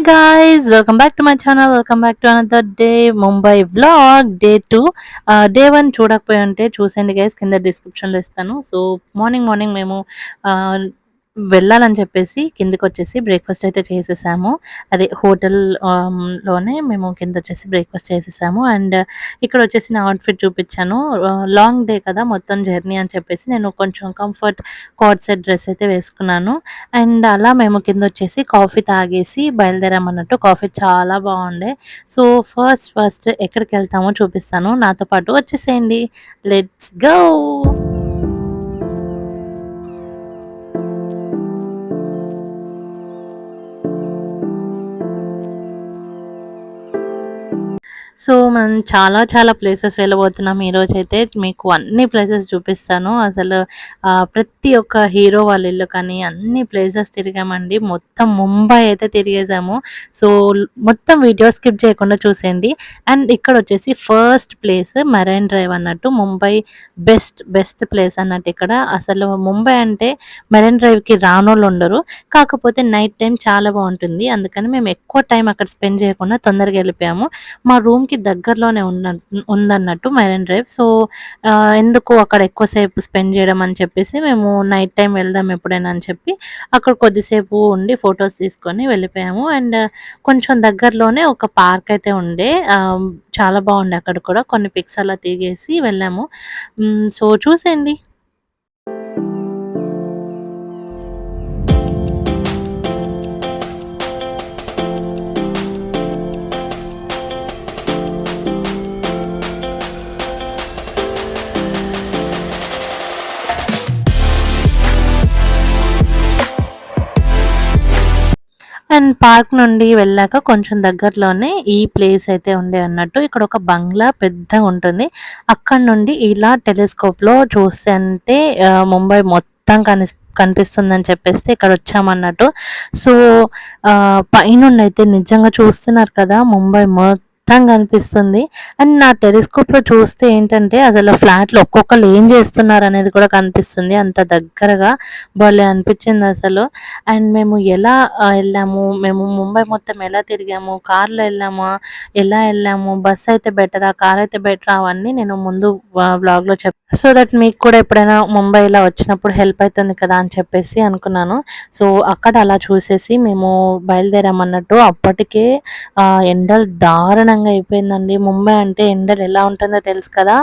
Hi guys, welcome back to my channel. Welcome back to another day Mumbai vlog day 2. Day 1 చూడకపోయి ఉంటే చూసేయండి guys, కింద డిస్క్రిప్షన్లో ఇస్తాను. So morning morning మేము వెళ్ళాలని చెప్పేసి కిందకొచ్చేసి బ్రేక్ఫాస్ట్ అయితే చేసేసాము. అదే హోటల్ లోనే మేము కిందొచ్చేసి బ్రేక్ఫాస్ట్ చేసేసాము. అండ్ ఇక్కడ వచ్చేసి నా అవుట్‌ఫిట్ చూపిచ్చాను. లాంగ్ డే కదా మొత్తం జర్నీ అని చెప్పేసి నేను కొంచెం కంఫర్ట్ కార్డ్ సెట్ డ్రెస్ అయితే వేసుకున్నాను. అండ్ అలా మేము కిందొచ్చేసి కాఫీ తాగేసి బయలుదేరామన్నట్టు. కాఫీ చాలా బాగుండే. సో ఫస్ట్ ఎక్కడికెళ్తామో చూపిస్తాను. నాతో పాటు వచ్చేసేయండి. Let's go. సో, మనం చాలా చాలా ప్లేసెస్ వెళ్ళబోతున్నాం ఈరోజైతే. మీకు అన్ని ప్లేసెస్ చూపిస్తాను. అసలు ప్రతి ఒక్క హీరో వాళ్ళ ఇల్లు కానీ అన్ని ప్లేసెస్ తిరిగామండి. మొత్తం ముంబై అయితే తిరిగేసాము. సో, మొత్తం వీడియో స్కిప్ చేయకుండా చూసేయండి. అండ్ ఇక్కడొచ్చేసి ఫస్ట్ ప్లేస్ మెరైన్ డ్రైవ్ అన్నట్టు. ముంబై బెస్ట్ ప్లేస్ అన్నట్టు ఇక్కడ. అసలు ముంబై అంటే మెరైన్ డ్రైవ్‌కి రానోళ్ళుండరు. కాకపోతే నైట్ టైమ్ చాలా బావుంటుంది. అందుకని మేము ఎక్కువ టైం అక్కడ స్పెండ్ చేయకుండా తొందరగా వెళ్ళిపోయాము. మా రూమ్‌కి దగ్గరలోనే ఉందన్నట్టు మెరైన్ డ్రైవ్. సో, ఎందుకు అక్కడ ఎక్కువ సేపు స్పెండ్ చేయడం అని చెప్పేసి మేము నైట్ టైమ్ వెళ్దాం ఎప్పుడైనా అని చెప్పి అక్కడ కొద్దిసేపు ఉండి ఫోటోస్ తీసుకొని వెళ్ళిపోయాము. అండ్ కొంచెం దగ్గరలోనే ఒక పార్క్ అయితే ఉండే. చాలా బాగుండే అక్కడ కూడా. కొన్ని పిక్స్ అలా దిగేసి వెళ్ళాము. సో, చూసేయండి. అండ్ పార్క్ నుండి వెళ్ళాక కొంచెం దగ్గరలోనే ఈ ప్లేస్ అయితే ఉండే అన్నట్టు. ఇక్కడ ఒక బంగ్లా పెద్దగా ఉంటుంది. అక్కడి నుండి ఇలా టెలిస్కోప్‌లో చూస్తే అంటే ముంబై మొత్తం కనిపిస్తుందని చెప్పేసి ఇక్కడ వచ్చామన్నట్టు. సో, పైనుండైతే నిజంగా చూస్తున్నారు కదా ముంబై మొత్తం కనిపిస్తుంది. అండ్ నా టెలిస్కోప్‌లో చూస్తే ఏంటంటే అసలు ఫ్లాట్‌లో ఒక్కొక్కళ్ళు ఏం చేస్తున్నారనేది కూడా కనిపిస్తుంది. అంత దగ్గరగా భలే అనిపించిందసలు. అండ్ మేము ఎలా ఎళ్ళాము, మేము ముంబై మొత్తం ఎలా తిరిగాము, కార్‌లో ఎళ్ళామా, ఎలా ఎళ్ళాము, బస్ అయితే బెటరా, కార్ అయితే బెటరా అవన్నీ నేను ముందు వ్లాగ్‌లో సో దట్ మీకు కూడా ఎప్పుడైనా ముంబై ఇలా వచ్చినప్పుడు హెల్ప్ అయితుంది కదా అని చెప్పేసి అనుకున్నాను. సో, అక్కడ అలా చూసేసి మేము బయలుదేరామన్నట్టు. అప్పటికే ఎండలు దారుణంగా అయిపోయిందండి. ముంబై అంటే ఎండలు ఎలా ఉంటుందో తెలుసు కదా!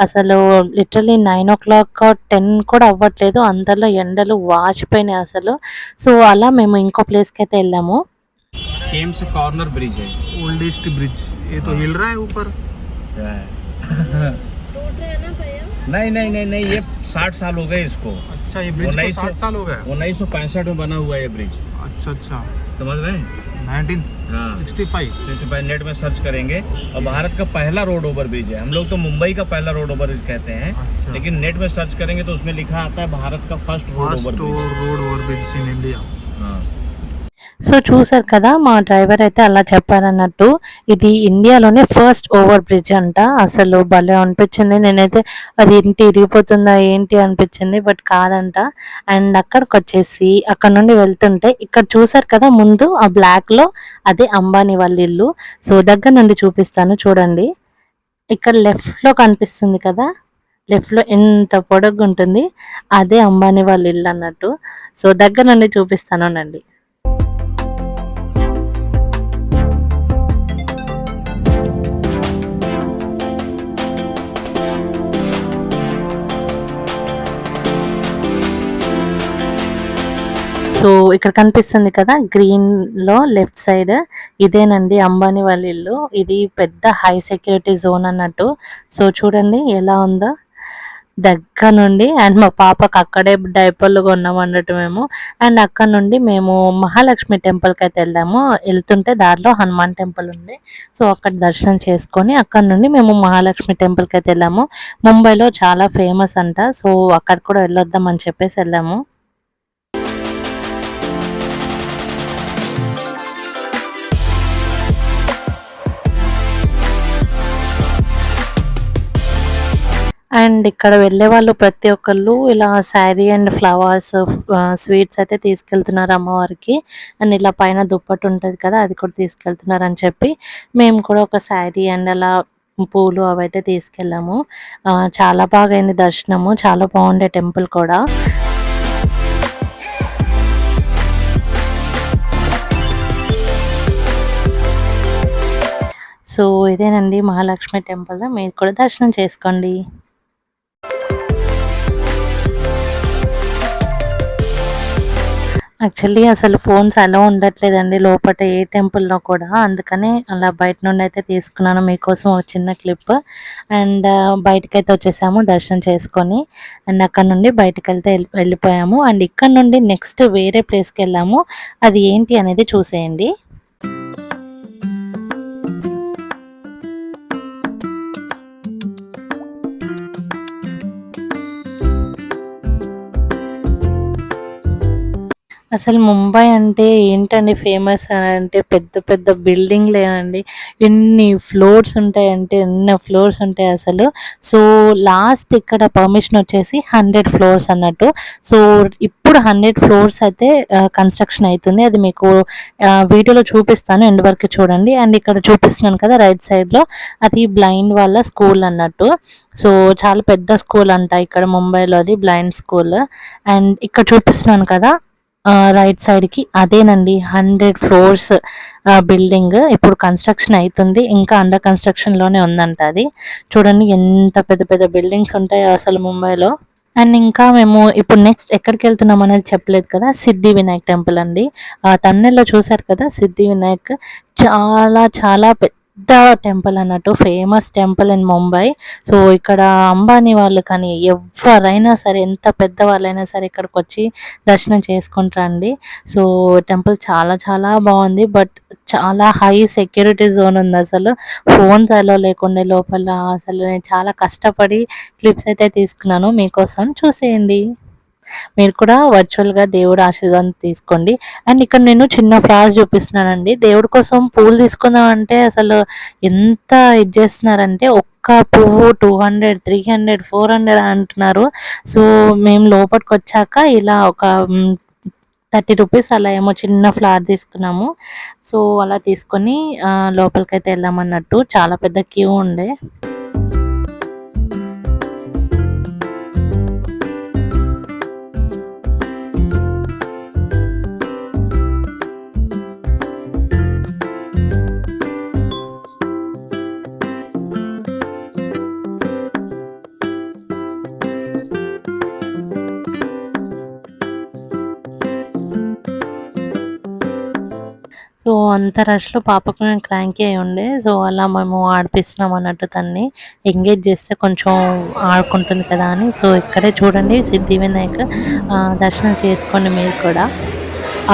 అసలు లిటరల్లీ 9:00 10 కూడా అవ్వట్లేదు. అంతలో ఎండలు వాచిపోయినాయి అసలు. సో, అలా మేము ఇంకో ప్లేస్‌కైతే ఎళ్ళాము. केम्स कॉर्नर ब्रिज है। ओल्डेस्ट ब्रिज ये तो हिल रहा है ऊपर। नहीं नहीं नहीं नहीं, ये 60 साल हो गए इसको। अच्छा, ये ब्रिज को 60 साल हो गया। 1965 में बना हुआ है ये ब्रिज। अच्छा अच्छा, समझ रहे हैं? 1965। 65 नेट में सर्च करेंगे। और भारत का पहला रोड ओवर ब्रिज है। हम लोग तो मुंबई का पहला रोड ओवर ब्रिज कहते हैं। अच्छा। लेकिन नेट में सर्च करेंगे तो उसमें लिखा आता है भारत का first road over bridge in India. हाँ। సో, చూసారు కదా మా డ్రైవర్ అయితే అలా చెప్పారన్నట్టు. ఇది ఇండియాలోనే ఫస్ట్ ఓవర్ బ్రిడ్జ్ అంట. అసలు భలే అనిపించింది. నేనైతే అది ఏంటి ఇరిగిపోతుందా ఏంటి అనిపించింది. బట్ కాదంట. అండ్ అక్కడికొచ్చేసి అక్కడ నుండి వెళ్తుంటే ఇక్కడ చూసారు కదా ముందు ఆ బ్లాక్‌లో అదే అంబానీ వాళ్ళ ఇల్లు. సో, దగ్గర నుండి చూపిస్తాను చూడండి. ఇక్కడ లెఫ్ట్‌లో కనిపిస్తుంది కదా! లెఫ్ట్‌లో ఎంత పొడుగ్గుంటుంది. అదే అంబానీ వాళ్ళ ఇల్లు అన్నట్టు. సో, దగ్గర నుండి చూపిస్తానుండండి. సో, ఇక్కడ కనిపిస్తుంది కదా గ్రీన్‌లో లెఫ్ట్ సైడ్ ఇదేనండి అంబానీ వాళ్ళ ఇల్లు. ఇది పెద్ద హై సెక్యూరిటీ జోన్ అన్నట్టు. సో, చూడండి ఎలా ఉందో దగ్గర నుండి. అండ్ మా పాపకి అక్కడే డైపర్‌లు కొన్నామన్నట్టు మేము. అండ్ అక్కడ నుండి మేము మహాలక్ష్మి టెంపుల్‌కైతే ఎళ్ళాము. ఎళ్తుంటే దారిలో హనుమాన్ టెంపుల్ ఉంది. సో, అక్కడ దర్శనం చేసుకొని అక్కడి నుండి మేము మహాలక్ష్మి టెంపుల్‌కైతే ఎళ్ళాము. ముంబైలో చాలా ఫేమస్ అంట. సో, అక్కడికి కూడా వెళ్ళొద్దాం అని చెప్పేసి ఎళ్ళాము. అండ్ ఇక్కడ వెళ్ళే వాళ్ళు ప్రతి ఒక్కళ్ళు ఇలా శారీ అండ్ ఫ్లవర్స్ స్వీట్స్ అయితే తీసుకెళ్తున్నారు అమ్మవారికి. అండ్ ఇలా పైన దుప్పటి ఉంటుంది కదా, అది కూడా తీసుకెళ్తున్నారు అని చెప్పి మేము కూడా ఒక శారీ అండ్ అలా పూలు అవైతే తీసుకెళ్ళాము. చాలా బాగా అయింది దర్శనము, చాలా బాగుండే టెంపుల్ కూడా. సో ఇదేనండి మహాలక్ష్మి టెంపుల్, మీరు కూడా దర్శనం చేసుకోండి. యాక్చువల్లీ అసలు ఫోన్స్ అలో ఉండట్లేదండి లోపట ఏ టెంపుల్‌లో కూడా. అందుకనే అలా బయట నుండి అయితే తీసుకున్నాను మీకోసం ఒక చిన్న క్లిప్. అండ్ బయటకైతే వచ్చేసాము దర్శనం చేసుకొని. అండ్ అక్కడ నుండి బయటకెళ్తే వెళ్ళిపోయాము. అండ్ ఇక్కడ నుండి నెక్స్ట్ వేరే ప్లేస్‌కెళ్ళాము. అది ఏంటి అనేది చూసేయండి. అసలు ముంబై అంటే ఏంటండి ఫేమస్ అంటే పెద్ద పెద్ద బిల్డింగ్‌లే అండి. ఎన్ని ఫ్లోర్స్ ఉంటాయంటే ఎన్ని ఫ్లోర్స్ ఉంటాయి అసలు. సో, లాస్ట్ ఇక్కడ పర్మిషన్ వచ్చేసి 100 ఫ్లోర్స్ అన్నట్టు. సో, ఇప్పుడు 100 ఫ్లోర్స్ అయితే కన్‌స్ట్రక్షన్ అయితుంది. అది మీకు వీడియోలో చూపిస్తాను, ఎండ్ వరకు చూడండి. అండ్ ఇక్కడ చూపిస్తున్నాను కదా రైట్ సైడ్‌లో, అది బ్లైండ్ వాళ్ళ స్కూల్ అన్నట్టు. సో, చాలా పెద్ద స్కూల్ అంట ఇక్కడ ముంబైలో, అది బ్లైండ్ స్కూల్. అండ్ ఇక్కడ చూపిస్తున్నాను కదా రైట్ సైడ్‌కి అదేనండి 100 ఫ్లోర్స్ బిల్డింగ్. ఇప్పుడు కన్‌స్ట్రక్షన్ అయితుంది. ఇంకా అండర్ కన్‌స్ట్రక్షన్‌లోనే ఉందంట అది. చూడండి ఎంత పెద్ద పెద్ద బిల్డింగ్స్ ఉంటాయో అసలు ముంబైలో. అండ్ ఇంకా మేము ఇప్పుడు నెక్స్ట్ ఎక్కడికెళ్తున్నాం అనేది చెప్పలేదు కదా, సిద్ధి వినాయక్ టెంపుల్ అండి. తమిళ్‌లో చూసారు కదా సిద్ధి వినాయక్, చాలా చాలా పెద్ద టెంపుల్ అన్నట్టు, famous temple in Mumbai. So, ఇక్కడ అంబానీ వాళ్ళు కానీ ఎవ్వరైనా సరే, ఎంత పెద్దవాళ్ళైనా సరే ఇక్కడికొచ్చి దర్శనం చేసుకుంటారండి. సో, టెంపుల్ చాలా చాలా బాగుంది. బట్ చాలా హై సెక్యూరిటీ జోన్ ఉంది అసలు. ఫోన్స్ అలో లేకుండా లోపల. అసలు నేను చాలా కష్టపడి క్లిప్స్ అయితే తీసుకున్నాను మీకోసం, చూసేయండి. మీరు కూడా వర్చువల్‌గా దేవుడి ఆశీర్వాదం తీసుకోండి. అండ్ ఇక్కడ నేను చిన్న ఫ్లవర్స్ చూపిస్తున్నానండి. దేవుడి కోసం పూలు తీసుకుందాం అంటే అసలు ఎంత ఇది చేస్తున్నారంటే, ఒక్క పువ్వు 200, 300, 400 అంటున్నారు. సో, మేము లోపటికొచ్చాక ఇలా ఒక 30 రూపీస్ అలా ఏమో చిన్న ఫ్లవర్ తీసుకున్నాము. సో, అలా తీసుకొని లోపలికైతే వెళ్ళామన్నట్టు. చాలా పెద్ద క్యూ ఉండే. సో, అంత రష్‌లో పాపకు నేను క్రాంకీ అయి ఉండే. సో, అలా మేము ఆడిపిస్తున్నాం అన్నట్టు తనని. ఎంగేజ్ చేస్తే కొంచెం ఆడుకుంటుంది కదా అని. సో, ఇక్కడే చూడండి సిద్ధి వినాయక్, దర్శనం చేసుకోండి మీరు కూడా.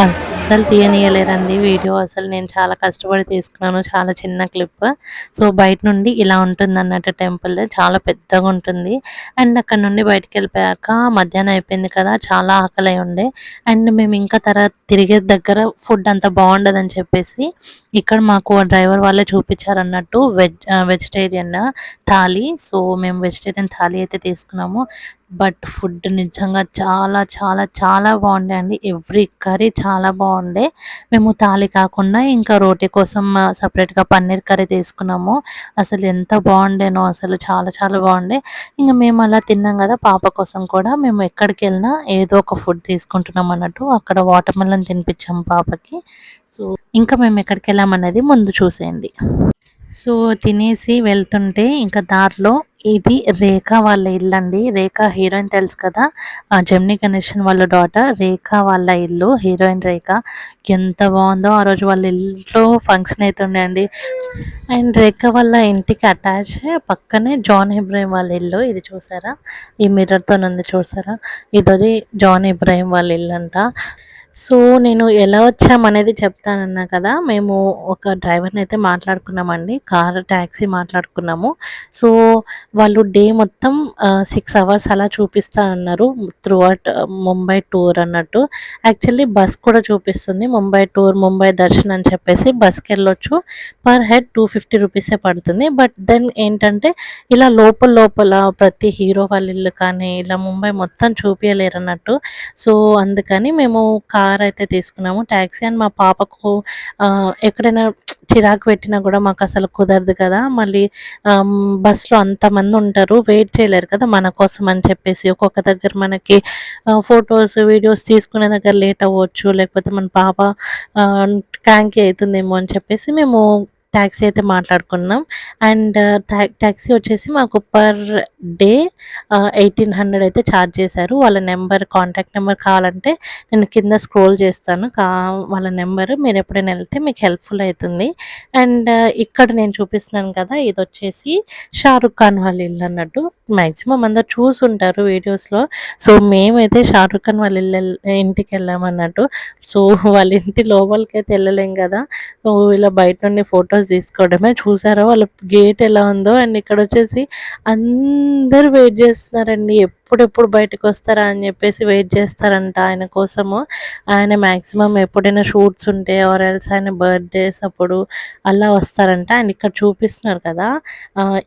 అస్సలు తీయనీయలేరండి వీడియో. అసలు నేను చాలా కష్టపడి తీసుకున్నాను, చాలా చిన్న క్లిప్. సో, బయట నుండి ఇలా ఉంటుందన్నట్టు టెంపుల్. చాలా పెద్దగా ఉంటుంది. అండ్ అక్కడ నుండి బయటికెళ్ళిపోయాక మధ్యాహ్నం అయిపోయింది కదా, చాలా ఆకలై ఉండే. అండ్ మేము ఇంకా తర్వాత తిరిగే దగ్గర ఫుడ్ అంత బాగుండదని చెప్పేసి ఇక్కడ మాకు డ్రైవర్ వాళ్ళే చూపించారన్నట్టు వెజిటేరియన్ థాలీ. సో, మేము వెజిటేరియన్ థాలీ అయితే తీసుకున్నాము. బట్ ఫుడ్ నిజంగా చాలా చాలా చాలా బాగుండే అండి. ఎవ్రీ కర్రీ చాలా బాగుండే. మేము థాలీ కాకుండా ఇంకా రోటీ కోసం సపరేట్‌గా పన్నీర్ కర్రీ తీసుకున్నాము. అసలు ఎంత బాగుండేనో అసలు, చాలా చాలా బాగుండే. ఇంక మేము అలా తిన్నాం కదా, పాప కోసం కూడా మేము ఎక్కడికెళ్ళినా ఏదో ఒక ఫుడ్ తీసుకుంటున్నాం అన్నట్టు. అక్కడ వాటర్ మెలన్ తినిపించాము పాపకి. సో, ఇంకా మేము ఎక్కడికెళ్ళామనేది ముందు చూసేయండి. సో, తినేసి వెళ్తుంటే ఇంకా దారిలో ఇది రేఖ వాళ్ళ ఇల్లండి. రేఖ హీరోయిన్ తెలుసు కదా, జెమినీ గణేషన్ వాళ్ళ డాటర్ రేఖ వాళ్ళ ఇల్లు, హీరోయిన్ రేఖ. ఎంత బాగుందో ఆ రోజు వాళ్ళ ఇంట్లో ఫంక్షన్ అయితుండే అండి. అండ్ రేఖ వాళ్ళ ఇంటికి అటాచ్ పక్కనే జాన్ ఇబ్రాహీం వాళ్ళ ఇల్లు. ఇది చూసారా, ఈ మిర్రర్‌తోనుంది చూసారా, ఇదది జాన్ ఇబ్రాహీం వాళ్ళ ఇల్లంట. సో, నేను ఎలా వచ్చామనేది చెప్తానన్నా కదా! మేము ఒక డ్రైవర్‌నయితే మాట్లాడుకున్నామండి. టాక్సీ మాట్లాడుకున్నాము. సో, వాళ్ళు డే మొత్తం 6 అవర్స్ అలా చూపిస్తా అన్నారు. త్రూఅవుట్ ముంబై టూర్ అన్నట్టు. యాక్చువల్లీ బస్ కూడా చూపిస్తుంది. ముంబై టూర్, ముంబై దర్శన్ అని చెప్పేసి బస్‌కెళ్ళొచ్చు. పర్ హెడ్ 250 రూపీసే పడుతుంది. బట్ దెన్ ఏంటంటే, ఇలా లోపల ప్రతి హీరో వాళ్ళ ఇల్లు కానీ, ఇలా ముంబై మొత్తం చూపియలేరన్నట్టు. సో, అందుకని మేము కారైతే తీసుకున్నాము. టాక్సీ అండ్ మా పాపకు ఎక్కడైనా చిరాకు పెట్టినా గూడా మాకసలు కుదరదు కదా! మళ్ళీ బస్‌లో అంతమందుంటారు. వెయిట్ చేయలేరు కదా! మన కోసం అని చెప్పేసి. ఒక్కొక్క దగ్గర మనకి ఫోటోస్, వీడియోస్ తీసుకునే దగ్గర లేట్ అవ్వచ్చు. లేకపోతే మన పాప ఆహ్, క్రాంకీ అయితుందేమో అని చెప్పేసి మేము టాక్సీ అయితే మాట్లాడుకున్నాం. అండ్ టాక్సీ వచ్చేసి మాకు పర్ డే 1800 అయితే ఛార్జ్ చేశారు. వాళ్ళ కాంటాక్ట్ నెంబర్ కావాలంటే నేను కింద స్క్రోల్ చేస్తాను. వాళ్ళ నెంబరు మీరెప్పుడైనా ఎళ్తే మీకు హెల్ప్‌ఫుల్ అయితుంది. అండ్ ఇక్కడ నేను చూపిస్తున్నాను కదా! ఇదొచ్చేసి 'షారుఖ్ ఖాన్' వాళ్ళ ఇల్లన్నట్టు. మాక్సిమం అందరూ చూసుంటారు వీడియోస్‌లో. సో, మేమైతే 'షారుఖ్ ఖాన్' వాళ్ళ ఇంటికెళ్ళామన్నట్టు. సో, వాళ్ళ ఇంటి లోపలికైతే ఎళ్ళలేం గదా! సో, ఇలా బయట నుండి ఫోటోస్ తీసుకోవడమే. చూసారా వాళ్ళ గేట్ ఎలా ఉందో. అండ్ ఇక్కడొచ్చేసి అందరూ వెయిట్ జేస్తున్నారండి. ఎప్పుడెప్పుడు బయటకొస్తారా అని జెప్పేసి వెయిట్ జేస్తారంట ఆయన కోసము. ఆయన మాక్సిమం ఎప్పుడైనా షూట్స్ ఉంటే ఆర్ ఎల్స్ ఆయన బర్త్‌డేస్ అప్పుడు అలా వస్తారంట. అండ్ ఇక్కడ చూపిస్తున్నారు కదా!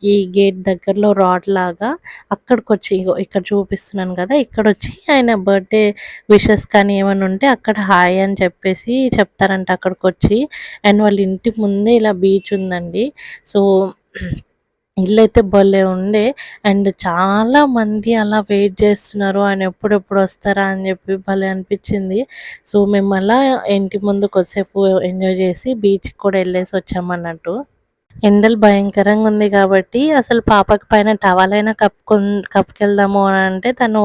ఈ గేట్ దగ్గరలో రాడ్‌లాగా అక్కడికొచ్చి ఇగో ఇక్కడ చూపిస్తున్నాను గదా! ఇక్కడొచ్చి ఆయన బర్త్‌డే విషెస్ కానీ ఏమన్నా ఉంటే అక్కడ హాయ్ అని చెప్పేసి చెప్తారంట అక్కడికొచ్చి. అండ్ వాళ్ళ ఇంటి ముందే ఇలా బీచ్ ఉందండి. సో, ఇల్లయితే భలే ఉండే. అండ్ చాలా మంది అలా వెయిట్ జేస్తున్నారు. ఆయన ఎప్పుడెప్పుడు వస్తారా అని జెప్పి భలే అనిపిచ్చింది. సో, మేము అలా ఇంటి ముందు కొద్దిసేపు ఎంజాయ్ జేసి బీచ్‌కి కూడా ఎళ్ళేసొచ్చామన్నట్టు. ఎండలు భయంకరంగా ఉంది గాబట్టి, అసలు పాపకి పైన టవలైనా కప్పుకెళ్దాము అనంటే తను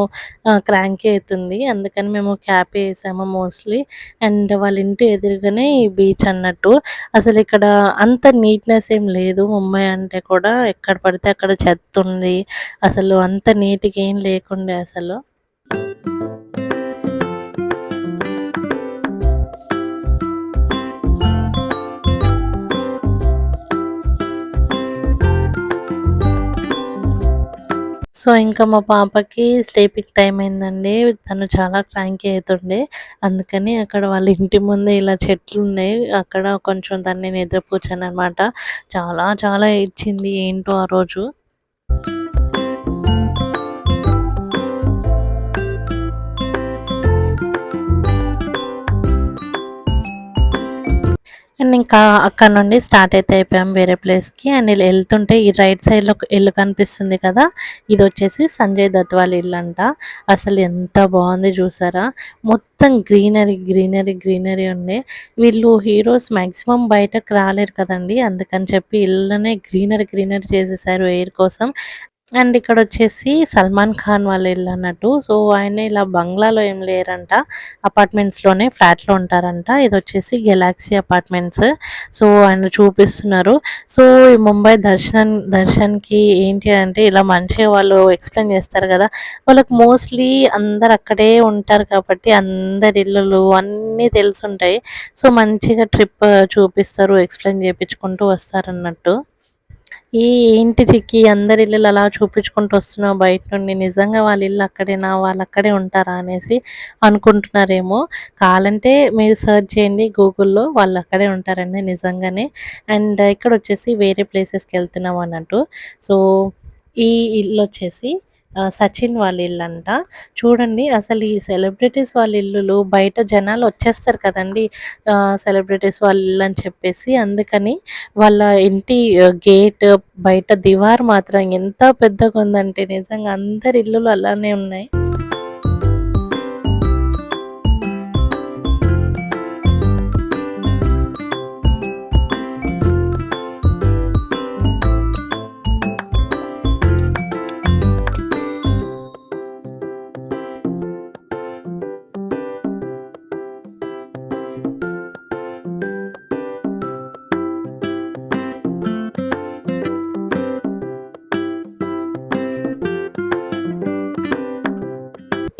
క్రాంకీ అయితుంది. అందుకని మేము క్యాపే ఏసాము మోస్ట్‌లీ. అండ్ వాళ్ళ ఇంటి ఎదురుగానే ఈ బీచ్ అన్నట్టు. అసలిక్కడ అంత నీట్‌నెస్ ఏం లేదు. ముంబై అంటే కూడా ఎక్కడ పడితే అక్కడ చెత్తుంది. అసలు అంత నీట్‌గా ఏం లేకుండే అసలు. సో, ఇంకా మా పాపకి స్లీపింగ్ టైమ్ అయిందండి. తను చాలా క్రాంకీ అయితుండే. అందుకని అక్కడ వాళ్ళ ఇంటి ముందే ఇలా చెట్లున్నాయి. అక్కడ కొంచెం తనని నిద్రపుచ్చాననమాట. చాలా చాలా ఏడ్చింది ఏంటో ఆ రోజు. అండ్ ఇంకా అక్కడ నుండి స్టార్ట్ అయితే అయిపోయాం వేరే ప్లేస్‌కి. అండ్ ఇలా ఎళ్తుంటే ఈ రైట్ సైడ్‌లో ఒక ఇల్లు కనిపిస్తుంది కదా! ఇదొచ్చేసి సంజయ్ దత్ వాళ్ళ ఇల్లంట. అసలు ఎంత బావుంది చూసారా? మొత్తం గ్రీనరీ ఉండే. వీళ్ళు హీరోస్ మాక్సిమం బయటకు రాలేరు కదండీ! అందుకని చెప్పి ఇళ్ళనే గ్రీనరీ చేసేసారు ఎయిర్ కోసం. అండ్ ఇక్కడొచ్చేసి 'సల్మాన్ ఖాన్' వాళ్ళ ఇల్లన్నట్టు. సో, ఆయన ఇలా బంగ్లాలో ఏం లేరంట. అపార్ట్మెంట్స్‌లోనే ఫ్లాట్‌లో ఉంటారంట. ఇదొచ్చేసి గెలాక్సీ అపార్ట్మెంట్స్. సో, ఆయన చూపిస్తున్నారు. సో, ఈ ముంబై దర్శన్‌కి ఏంటి అంటే ఇలా మంచిగా వాళ్ళు ఎక్స్‌ప్లెయిన్ చేస్తారు గదా! వాళ్ళకి మోస్ట్‌లీ అందరూ అక్కడే ఉంటారు కాబట్టి అందరి ఇల్లులు అన్నీ తెలిసుంటాయి. సో, మంచిగా ట్రిప్ చూపిస్తారు. ఎక్స్‌ప్లెయిన్ చేపించుకుంటూ వస్తారన్నట్టు. ఏంటి చిక్కి అందరి ఇల్లులు అలా చూపించుకుంటూ వస్తున్నావు బయట నుండి. నిజంగా వాళ్ళ ఇల్లు అక్కడేనా? వాళ్ళక్కడే ఉంటారా? అనేసి అనుకుంటున్నారేమో. కావాలంటే మీరు సెర్చ్ చేయండి గూగుల్‌లో. వాళ్ళక్కడే ఉంటారండి నిజంగానే. అండ్ ఇక్కడొచ్చేసి వేరే ప్లేసెస్‌కెళ్తున్నాం అన్నట్టు. సో, ఈ ఇల్లొచ్చేసి సచిన్ వాళ్ళ ఇల్లంట. చూడండి అసలు ఈ సెలబ్రిటీస్ వాళ్ళ ఇల్లులు బయట జనాలొచ్చేస్తారు కదండీ! సెలబ్రిటీస్ వాళ్ళ ఇల్లని చెప్పేసి. అందుకని వాళ్ళ ఇంటి గేట్ బయట దివార్ మాత్రం ఎంత పెద్దగుందంటే నిజంగా అందరి ఇల్లులు అలానే ఉన్నాయి.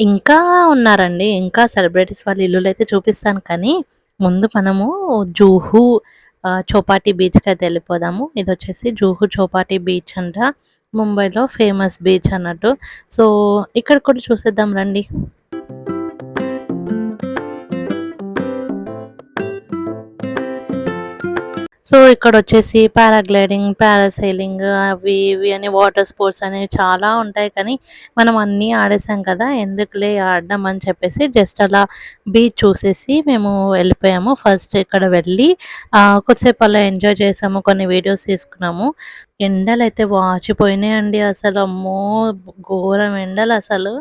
ఇంకా ఉన్నారండి. ఇంకా సెలబ్రిటీస్ వాళ్ళ ఇల్లులైతే చూపిస్తాను కానీ, ముందు మనము జూహు చౌపాటీ బీచ్‌కైతే ఎళ్ళిపోదాము. ఇదొచ్చేసి జూహు చౌపాటీ బీచ్ అంట. ముంబైలో ఫేమస్ బీచ్ అన్నట్టు. సో, ఇక్కడ కూడా చూసేద్దాం రండి. సో, ఇక్కడొచ్చేసి పారాగ్లైడింగ్, పారాసైలింగ్ అవి ఇవి అని వాటర్ స్పోర్ట్స్ అనేవి చాలా ఉంటాయి. కానీ మనం అన్నీ ఆడేసాం కదా! ఎందుకులే ఆడడం అని చెప్పేసి జస్ట్ అలా బీచ్ చూసేసి మేము వెళ్ళిపోయాము. ఫస్ట్ ఇక్కడ వెళ్ళి కొద్దిసేపు అలా ఎంజాయ్ చేసాము. కొన్ని వీడియోస్ తీసుకున్నాము. ఎండలైతే వాచిపోయినాయండి అసలు. అమ్మో! ఘోరం ఎండలసలు.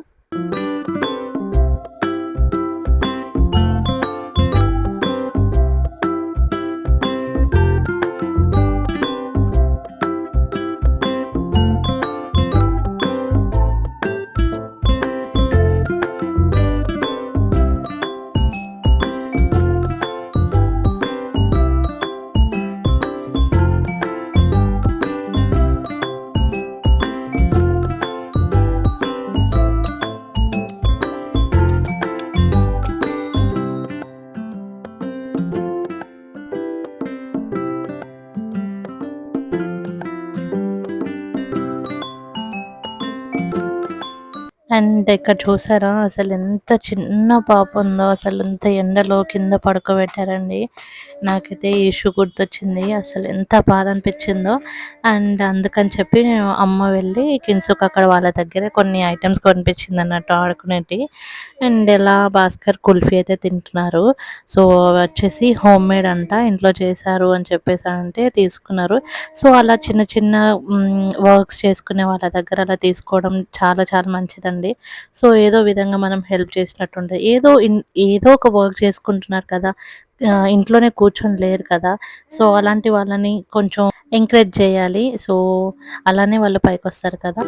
అండ్ ఇక్కడ చూసారా అసలెంత చిన్న పాప ఉందో, అసలెంత ఎండలో కింద పడుకోబెట్టారండి. నాకైతే ఈ ఇష్యూ గుర్తొచ్చింది. అసలెంత బాధ అనిపించిందో. అండ్ అందుకని చెప్పి అమ్మ వెళ్ళి కిన్సుక్ అక్కడ వాళ్ళ దగ్గర కొన్ని ఐటెమ్స్ కొనిపించిందన్నట్టు ఆడుకునేటివి. అండ్ ఇలా భాస్కర్ కుల్ఫీ అయితే తింటున్నారు. సో, వచ్చేసి హోమ్ మేడ్ అంట. ఇంట్లో చేశారు అని చెప్పేసనంటే తీసుకున్నారు. సో, అలా చిన్న చిన్న వర్క్స్ చేసుకునే వాళ్ళ దగ్గర అలా తీసుకోవడం చాలా చాలా మంచిదండి. సో, ఏదో విధంగా మనం హెల్ప్ చేసినట్టుంటది. ఏదో ఒక వర్క్ చేసుకుంటున్నారు కదా! ఇంట్లోనే కూర్చొని లేరు కదా! సో, అలాంటి వాళ్ళని కొంచెం ఎంకరేజ్ చేయాలి. సో, అలానే వాళ్ళు పైకొస్తారు కదా!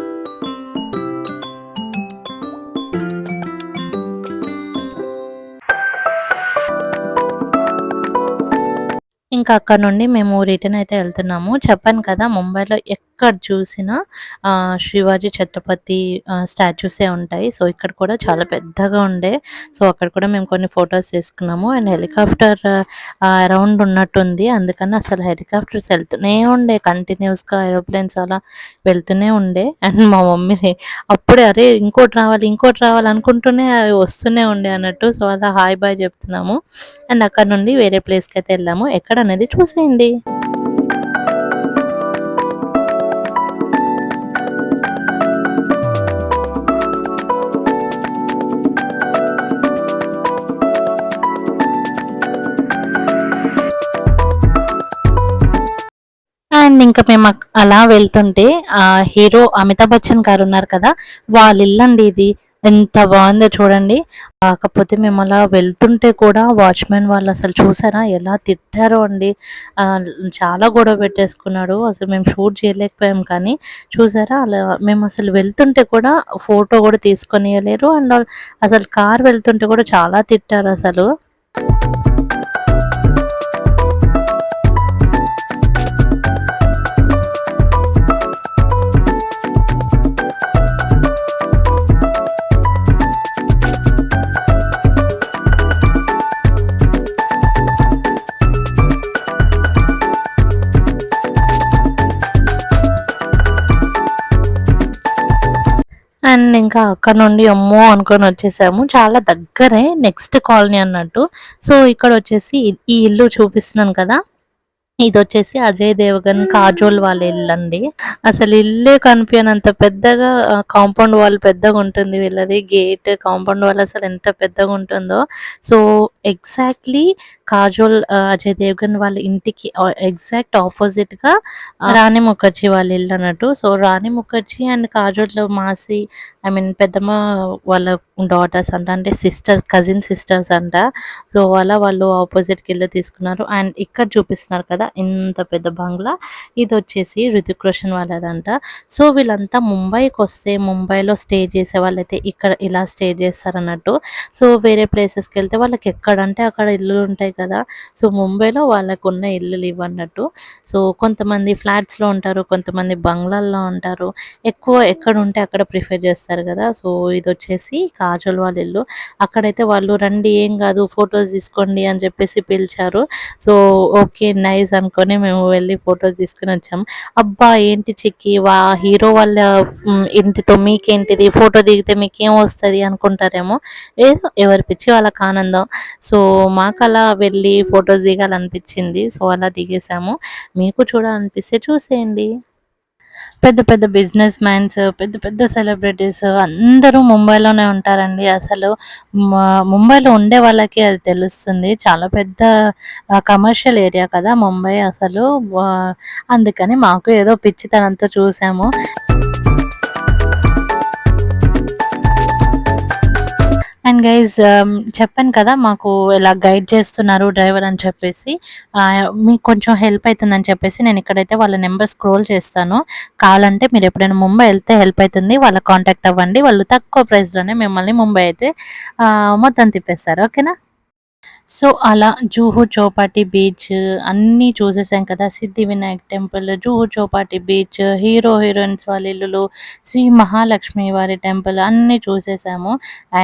ఇంకా అక్కడ నుండి మేము రిటర్న్ అయితే వెళ్తున్నాము. చెప్పాను కదా! ముంబైలో ఎక్కడ చూసినా శివాజీ ఛత్రపతి స్టాచ్యూసే ఉంటాయి. సో, ఇక్కడ కూడా చాలా పెద్దగా ఉండే. సో, అక్కడ కూడా మేము కొన్ని ఫోటోస్ తీసుకున్నాము. అండ్ హెలికాప్టర్ అరౌండ్ ఉన్నట్టుంది. అందుకని అసలు హెలికాప్టర్స్ వెళ్తూనే ఉండే కంటిన్యూస్‌గా ఏరోప్లేన్స్ అలా వెళ్తూనే ఉండే. అండ్ మా మమ్మీ అప్పుడే అరే! ఇంకోటి రావాలి అనుకుంటూనే అవి వస్తూనే ఉండే అన్నట్టు. సో, అలా హాయ్ బాయ్ చెప్తున్నాము. అండ్ అక్కడ నుండి వేరే ప్లేస్‌కైతే వెళ్ళాము. ఎక్కడనేది చూసేయండి. అండ్ ఇంకా మేము అలా వెళ్తుంటే హీరో అమితాబ్ బచ్చన్ గారు ఉన్నారు కదా! వాళ్ళ ఇల్లండి ఇది. ఎంత బాగుందో చూడండి. కాకపోతే మేము అలా వెళ్తుంటే కూడా వాచ్‌మెన్ వాళ్ళు అసలు చూసారా ఎలా తిట్టారో అండి. చాలా గొడవ పెట్టేసుకున్నాడు. అసలు మేము షూట్ చేయలేకపోయాం కానీ చూసారా అలా మేము అసలు వెళ్తుంటే కూడా ఫోటో కూడా తీసుకొనియలేరు. అండ్ అసలు కార్ వెళ్తుంటే కూడా చాలా తిట్టారసలు. అండ్ ఇంకా అక్కడ నుండి అమ్మో అనుకోని వచ్చేసాము. చాలా దగ్గరే నెక్స్ట్ కాలనీ అన్నట్టు. సో, ఇక్కడొచ్చేసి ఈ ఇల్లు చూపిస్తున్నాను కదా! ఇదొచ్చేసి అజయ్ దేవగన్, కాజోల్ వాళ్ళ ఇల్లండి. అసలు ఇల్లే కనిపియనంత పెద్దగా కాంపౌండ్ వాల్ పెద్దగుంటుంది వీళ్ళది. గేట్, కాంపౌండ్ వాల్ అసలు ఎంత పెద్దగుంటుందో. సో, ఎగ్జాక్ట్‌లీ కాజోల్ అజయ్ దేవగన్ వాళ్ళ ఇంటికి ఎగ్జాక్ట్ ఆపోజిట్‌గా రాణి ముఖర్జీ వాళ్ళ ఇల్లన్నట్టు. సో, రాణి ముఖర్జీ అండ్ కాజోల్ మాసి పెద్దమ్మ వాళ్ళ డాటర్స్ అంట. అంటే కజిన్ సిస్టర్స్ అంట. సో, అలా వాళ్ళు ఆపోజిట్‌కి ఇల్లు తీసుకున్నారు. అండ్ ఇక్కడ చూపిస్తున్నారు కదా! ఇంత పెద్ద బంగ్లా. ఇదొచ్చేసి హృతిక్ రోషన్ వాళ్ళదంట. సో వీళ్ళంతా ముంబైకొస్తే ముంబైలో స్టే చేసే వాళ్ళైతే ఇక్కడ ఇలా స్టే చేస్తారన్నట్టు. సో వేరే ప్లేసెస్‌కెళ్తే వాళ్ళకెక్కడంటే అక్కడ ఇల్లులుంటాయి కదా! సో ముంబైలో వాళ్ళకున్న ఇల్లులు ఇవన్నట్టు. సో కొంతమంది ఫ్లాట్స్‌లో ఉంటారు. కొంతమంది బంగ్లాల్లో ఉంటారు. ఎక్కువ ఎక్కడుంటే అక్కడ ప్రిఫర్ చేస్తారు కదా! సో ఇదొచ్చేసి కాజల్ వాళ్ళ ఇల్లు. అక్కడైతే వాళ్ళు రండి ఏం కాదు ఫోటోస్ తీసుకోండి అని చెప్పేసి పిలిచారు. సో ఓకే నైస్ అనుకోని మేము వెళ్ళి ఫోటోస్ తీసుకొని వచ్చాం. అబ్బా ఏంటి చిక్కి హీరో వాళ్ళ ఇంటితో మీకేంటిది ఫోటో దిగితే మీకేం వస్తది అనుకుంటారేమో. ఏదో ఎవరి పిచ్చి వాళ్ళకి ఆనందం. సో మాకలా వెళ్ళి ఫోటోస్ దిగాలనిపించింది. సో అలా దిగేసాము. మీకు చూడాలనిపిస్తే చూసేయండి. పెద్ద పెద్ద బిజినెస్ మ్యాన్స్, పెద్ద పెద్ద సెలబ్రిటీస్ అందరూ ముంబైలోనే ఉంటారండి. అసలు ముంబైలో ఉండే వాళ్ళకి అది తెలుస్తుంది. చాలా పెద్ద కమర్షియల్ ఏరియా కదా ముంబై అసలు. అందుకని మాకు ఏదో పిచ్చితనంతో చూసాము. అండ్ గైస్ చెప్పాను కదా మాకు ఇలా గైడ్ చేస్తున్నారు డ్రైవర్ అని చెప్పేసి. మీకు కొంచెం హెల్ప్ అవుతుందని చెప్పేసి నేను ఇక్కడైతే వాళ్ళ నెంబర్ స్క్రోల్ చేస్తాను. కావాలంటే మీరు ఎప్పుడైనా ముంబై వెళ్తే హెల్ప్ అవుతుంది. వాళ్ళకి కాంటాక్ట్ అవ్వండి. వాళ్ళు తక్కువ ప్రైస్‌లోనే మిమ్మల్ని ముంబై అయితే మొత్తం తిప్పేస్తారు. ఓకేనా? సో అలా జూహు చౌపాటి బీచ్ అన్నీ చూసేసాం కదా! Siddhivinayak temple, Juhu Chowpatty beach, hero heroines వాళ్ళ ఇల్లులు, శ్రీ మహాలక్ష్మి వారి టెంపుల్ అన్నీ చూసేసాము.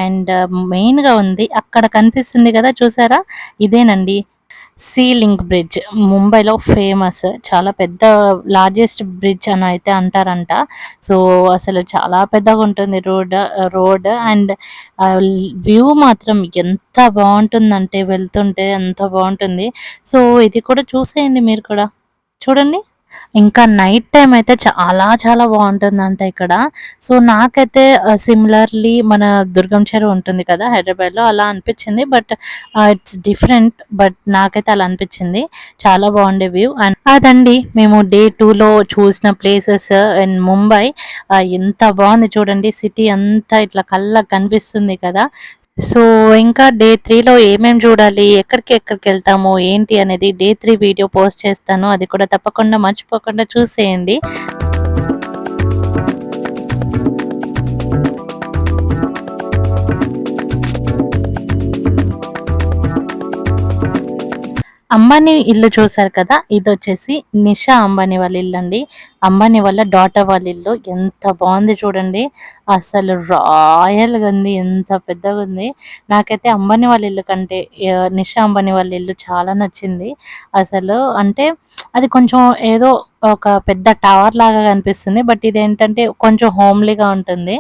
అండ్ మెయిన్‌గా ఉంది అక్కడ కనిపిస్తుంది కదా! చూసారా? ఇదేనండి సీ లింక్ బ్రిడ్జ్. ముంబైలో ఫేమస్. చాలా పెద్ద లార్జెస్ట్ బ్రిడ్జ్ అని అయితే అంటారంట. సో అసలు చాలా పెద్దగుంటుంది రోడ్ అండ్ వ్యూ మాత్రం ఎంత బావుంటుందంటే వెళ్తుంటే అంత బావుంటుంది. సో ఇది కూడా చూసేయండి మీరు కూడా. చూడండి. ఇంకా నైట్ టైమ్ అయితే చాలా చాలా బావుంటుందంట ఇక్కడ. సో నాకైతే సిమిలర్‌లీ మన దుర్గం చెరువు ఉంటుంది కదా! హైదరాబాద్‌లో అలా అనిపించింది. But it's different. బట్ నాకైతే అలా అనిపించింది. చాలా బావుండే వ్యూ. అండ్ అదండి మేము డే 2లో చూసిన ప్లేసెస్ ఇన్ ముంబై. ఎంత బావుంది చూడండి. సిటీ అంతా ఇట్లా కళ్ళకి కనిపిస్తుంది కదా! సో ఇంకా డే 3లో ఏమేం చూడాలి, ఎక్కడికెళ్తాము, ఏంటి అనేది డే 3 వీడియో పోస్ట్ చేస్తాను. అది కూడా తప్పకుండా మర్చిపోకుండా చూసేయండి. అంబానీ ఇల్లు చూసారు కదా! ఇదొచ్చేసి నిషా అంబానీ వాళ్ళ ఇల్లండి. అంబానీ వాళ్ళ డాటర్ వాళ్ళ ఇల్లు. ఎంత బావుంది చూడండి. అసలు రాయల్‌గా ఉంది. ఎంత పెద్దగుంది. నాకైతే అంబానీ వాళ్ళ ఇల్లు కంటే నిషా అంబానీ వాళ్ళ ఇల్లు చాలా నచ్చింది. అసలు అంటే అది కొంచెం ఏదో ఒక పెద్ద టవర్ లాగా కనిపిస్తుంది. బట్ ఇదేంటంటే కొంచెం హోమ్లీగా ఉంటుంది.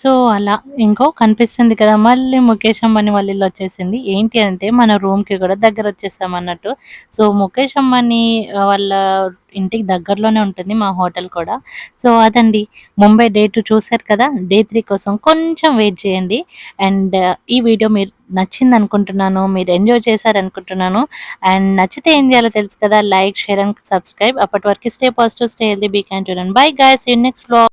సో, అలా ఇంకో కనిపిస్తుంది కదా! మళ్ళీ ముఖేష్ అంబానీ వాళ్ళ ఇల్లొచ్చేసింది. ఏంటి అంటే మన రూమ్‌కి కూడా దగ్గరొచ్చేసామన్నట్టు. సో, ముఖేష్ అంబానీ వాళ్ళ ఇంటికి దగ్గరలోనే ఉంటుంది మా హోటల్ కూడా. సో, అదండి ముంబై డే 2 చూసారు కదా! డే 3 కోసం కొంచెం వెయిట్ చేయండి. అండ్ ఈ వీడియో మీరు నచ్చిందనుకుంటున్నాను. మీరు ఎంజాయ్ చేశారనుకుంటున్నాను. అండ్ నచ్చితే ఏం చేయాలో తెలుసు కదా! Like, share and subscribe. అప్పటి వరకు stay positive, stay healthy, be kind to bye guys. See you next vlog.